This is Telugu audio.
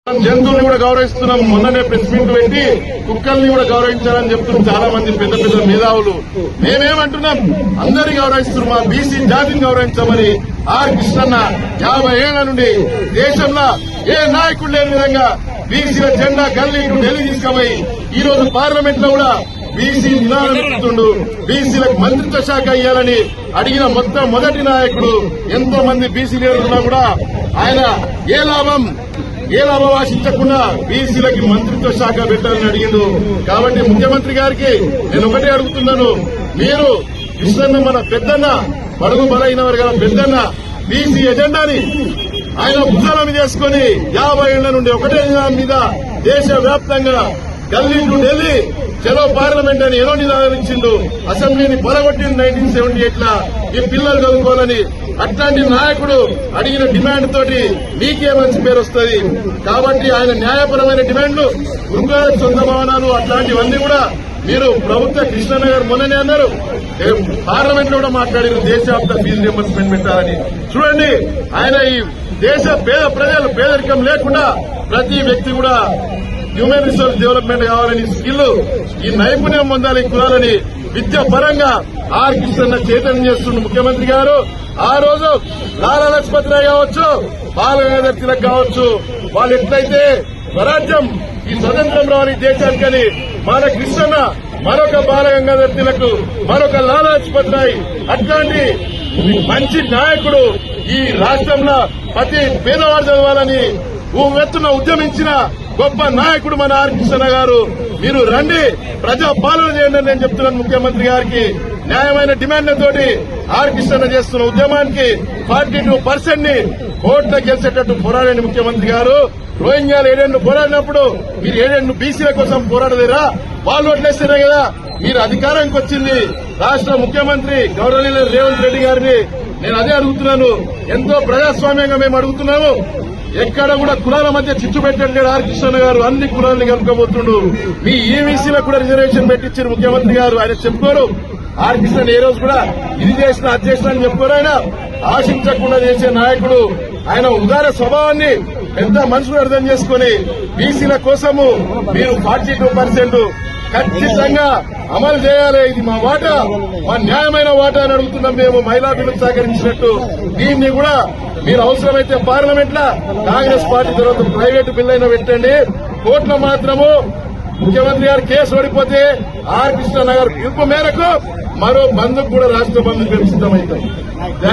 జంతువుల్ని కూడా గౌరవిస్తున్నాం. మొన్ననే ప్రెస్ మీట్ పెట్టి కుక్కల్ని కూడా గౌరవించాలని చెప్తున్నారు చాలా మంది పెద్ద పెద్ద మేధావులు. మేమేమంటున్నాం, అందరినీ గౌరవిస్తున్నాం. మా బీసీ జాతిని గౌరవించమని ఆర్ కృష్ణన్న 50 ఏళ్ల నుండి దేశంలో ఏ నాయకుడు లేని విధంగా బీసీల జెండా గల్లీ టు ఢిల్లీ తీసుకుపోయి ఈ రోజు పార్లమెంట్ లో కూడా బీసీ నినాదం ఎత్తుతుండు. బీసీలకు మంత్రిత్వ శాఖ ఇవ్వాలని అడిగిన మొదటి నాయకుడు. ఎంతో మంది బీసీ లీడర్లు ఉన్నా కూడా ఆయన ఏ లాభం ఆశించకుండా బీసీలకి మంత్రిత్వ శాఖ పెట్టాలని అడిగిండు. కాబట్టి ముఖ్యమంత్రి గారికి నేను ఒకటే అడుగుతున్నాను, మీరు కృష్ణన్న మన పెద్దన్న, బడుగు బలైన వర్గాల పెద్దన్న బీసీ ఎజెండాని ఆయన భుజాల మీద చేసుకుని 50 ఏళ్ల నుండి ఒకటే మీద దేశవ్యాప్తంగా గల్లీ టు ఢిల్లీ చలో పార్లమెంట్ అని ఏదో నిరాకరించిండు. అసెంబ్లీని పొరగొట్టింది 1978 లా ఈ పిల్లలు చదువుకోవాలని. అట్లాంటి నాయకుడు అడిగిన డిమాండ్ తోటి మీకే మంచి పేరు వస్తుంది. కాబట్టి ఆయన న్యాయపరమైన డిమాండ్లు, గురుగారి సొంత భవనాలు అట్లాంటివన్నీ కూడా మీరు ప్రభుత్వ కృష్ణన్న గారు మొన్ననే అన్నారు, పార్లమెంట్ లో కూడా మాట్లాడారు దేశవ్యాప్త ఫీజు రియంబర్స్మెంట్ పెట్టాలని. చూడండి, ఆయన ఈ దేశ పేద ప్రజలు పేదరికం లేకుండా ప్రతి వ్యక్తి కూడా హ్యూమన్ రిసోర్స్ డెవలప్మెంట్ కావాలని, స్కిల్ ఈ నైపుణ్యం పొందాలి కులాలని విద్య పరంగా ఆర్ కృష్ణన్న చైతన్యం చేస్తున్న ముఖ్యమంత్రి గారు. ఆ రోజు లాలా లజపత్ రాయ్ కావచ్చు, బాల గంగాధర్ తిలక్ కావచ్చు, వాళ్ళు ఎట్లయితే స్వరాజ్యం ఈ స్వతంత్రం రావాలి దేశానికని మన కృష్ణన్న మరొక బాల గంగాధర్ తిలక్, మరొక లాలా లజపత్ రాయ్ అట్లాంటి మంచి నాయకుడు ఈ రాష్ట్రంలో ప్రతి పేదవాడు చదవాలని ఉవ్వెత్తున ఉద్యమించిన గొప్ప నాయకుడు మన ఆర్ కృష్ణ గారు. మీరు రండి, ప్రజా పాలన చేయండి అని నేను చెప్తున్నాను ముఖ్యమంత్రి గారికి. న్యాయమైన డిమాండ్లతోటి ఆర్ కృష్ణ చేస్తున్న ఉద్యమానికి 42% ని కోట్ల గెలిచేటట్టు పోరాడండి ముఖ్యమంత్రి గారు. రోహింగ్యాలు 7 పోరాడినప్పుడు మీరు 7 బీసీల కోసం పోరాడలేరా? వాళ్ళు ఓట్లేస్తేనే కదా మీరు అధికారానికి వచ్చింది. రాష్ట్ర ముఖ్యమంత్రి గౌరవనీయులు రేవంత్ రెడ్డి గారిని నేను అదే అడుగుతున్నాను. ఎంతో ప్రజాస్వామ్యంగా మేము అడుగుతున్నాము. ఎక్కడ కూడా కులాల మధ్య చిచ్చు పెట్టట్లేడు ఆర్ కృష్ణ గారు. అన్ని కులాలని కలుపుకోబోతుండు. మీ ఈవీసీలకు కూడా రిజర్వేషన్ పెట్టించారు ముఖ్యమంత్రి గారు. ఆయన చెప్పుకోరు ఆర్ కృష్ణ ఏ రోజు కూడా ఇది చేసిన అది చేసిన అని చెప్పుకోరు. ఆయన ఆశించకుండా చేసే నాయకుడు. ఆయన ఉదార స్వభావాన్ని పెద్ద మనుషులు అర్థం చేసుకుని బీసీల కోసము మీరు 42% ఖచ్చితంగా అమలు చేయాలి. ఇది మా వాటా, మా న్యాయమైన వాటా అని అడుగుతున్నాం మేము. మహిళా బిల్లుకు సహకరించినట్టు దీన్ని కూడా మీరు అవసరమైతే పార్లమెంట్ లో కాంగ్రెస్ పార్టీ తర్వాత ప్రైవేటు బిల్లు అయినా పెట్టండి. కోర్టులో మాత్రము ముఖ్యమంత్రి గారు కేసు ఓడిపోతే ఆర్ కృష్ణ గారు పిలుపు మేరకు మరో బంధుకు కూడా రాష్ట్ర బంధుకు సిద్దమవుతాం.